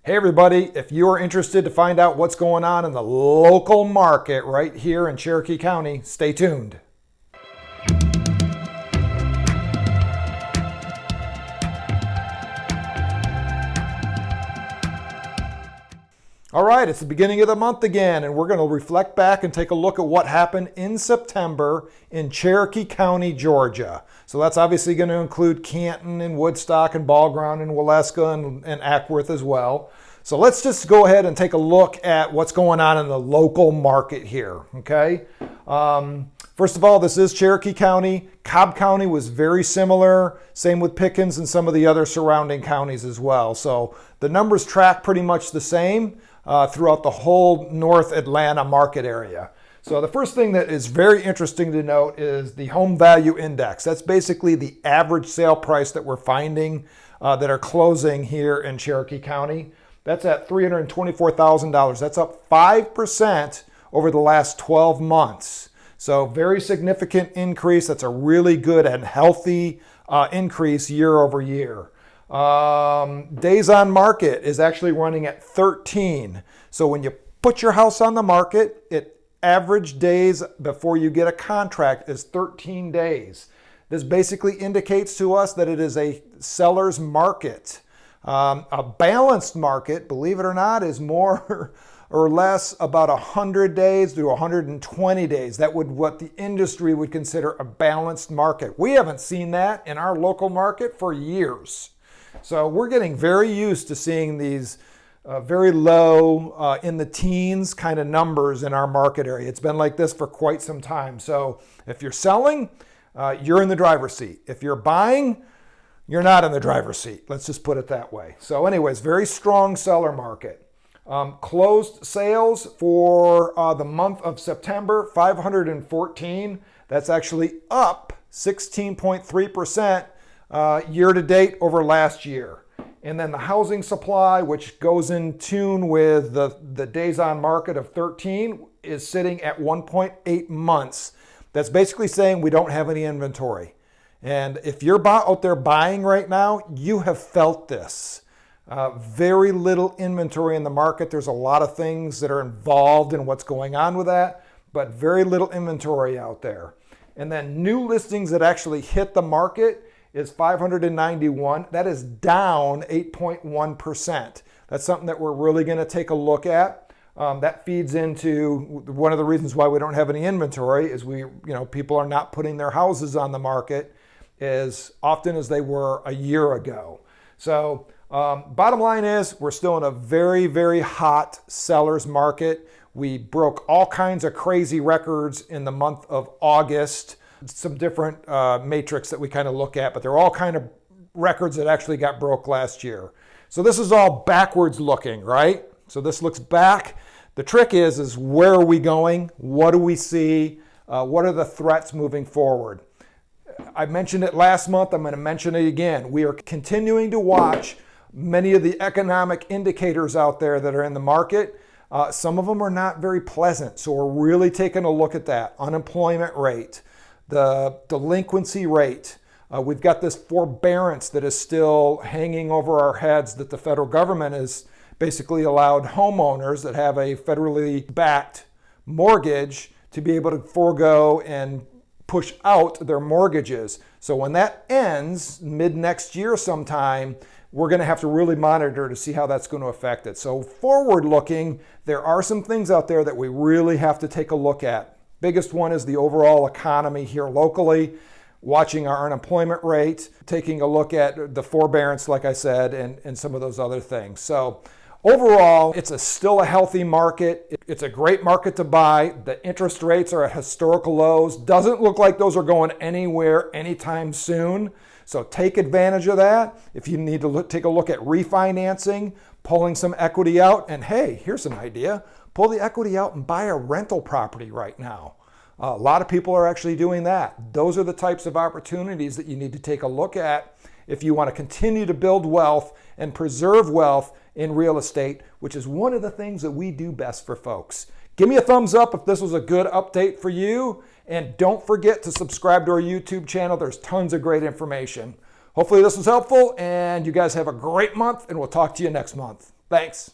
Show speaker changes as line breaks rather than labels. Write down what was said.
Hey everybody, if you are interested to find out what's going on in the local market right here in Cherokee County, stay tuned. All right, it's the beginning of the month again, and we're going to reflect back and take a look at what happened in September in Cherokee County, Georgia. So that's obviously going to include Canton and Woodstock and Ball Ground and Waleska and Ackworth as well. So let's just go ahead and take a look at what's going on in the local market here, okay? First of all, this is Cherokee County. Cobb County was very similar. Same with Pickens and some of the other surrounding counties as well. So the numbers track pretty much the same throughout the whole North Atlanta market area. So the first thing that is very interesting to note is the home value index. That's basically the average sale price that we're finding that are closing here in Cherokee County. That's at $324,000. That's up 5% over the last 12 months. So very significant increase. That's a really good and healthy increase year over year. Days on market is actually running at 13. So when you put your house on the market, average days before you get a contract is 13 days. This basically indicates to us that it is a seller's market. A balanced market, believe it or not, is more or less about 100 days to 120 days. That would what the industry would consider a balanced market. We haven't seen that in our local market for years. So we're getting very used to seeing these very low in the teens kind of numbers in our market area. It's been like this for quite some time. So if you're selling, you're in the driver's seat. If you're buying, you're not in the driver's seat. Let's just put it that way. So anyways, very strong seller market. Closed sales for the month of September, 514. That's actually up 16.3% year to date over last year. And then the housing supply, which goes in tune with the days on market of 13, is sitting at 1.8 months. That's basically saying we don't have any inventory. And if you're out there buying right now, you have felt this. Very little inventory in the market. There's a lot of things that are involved in what's going on with that, but very little inventory out there. And then new listings that actually hit the market is 591. That is down 8.1%. That's something that we're really going to take a look at. That feeds into one of the reasons why we don't have any inventory is people are not putting their houses on the market as often as they were a year ago. So bottom line is we're still in a very, very hot seller's market. We broke all kinds of crazy records in the month of August. Some different matrix that we kind of look at, but they're all kind of records that actually got broke last year. So this is all backwards looking, right? So this looks back. The trick is where are we going? What do we see? What are the threats moving forward? I mentioned it last month. I'm going to mention it again. We are continuing to watch many of the economic indicators out there that are in the market. Some of them are not very pleasant. So we're really taking a look at that. Unemployment rate, the delinquency rate. We've got this forbearance that is still hanging over our heads that the federal government has basically allowed homeowners that have a federally backed mortgage to be able to forego and push out their mortgages. So when that ends mid next year sometime, we're going to have to really monitor to see how that's going to affect it. So forward looking, there are some things out there that we really have to take a look at. Biggest one is the overall economy here locally, watching our unemployment rate, taking a look at the forbearance, like I said, and some of those other things. So overall, it's still a healthy market. It's a great market to buy. The interest rates are at historical lows. Doesn't look like those are going anywhere anytime soon. So take advantage of that. If you need to take a look at refinancing, pulling some equity out, and hey, here's an idea. Pull the equity out and buy a rental property right now. A lot of people are actually doing that. Those are the types of opportunities that you need to take a look at if you want to continue to build wealth and preserve wealth in real estate, which is one of the things that we do best for folks. Give me a thumbs up if this was a good update for you. And don't forget to subscribe to our YouTube channel. There's tons of great information. Hopefully this was helpful and you guys have a great month and we'll talk to you next month. Thanks.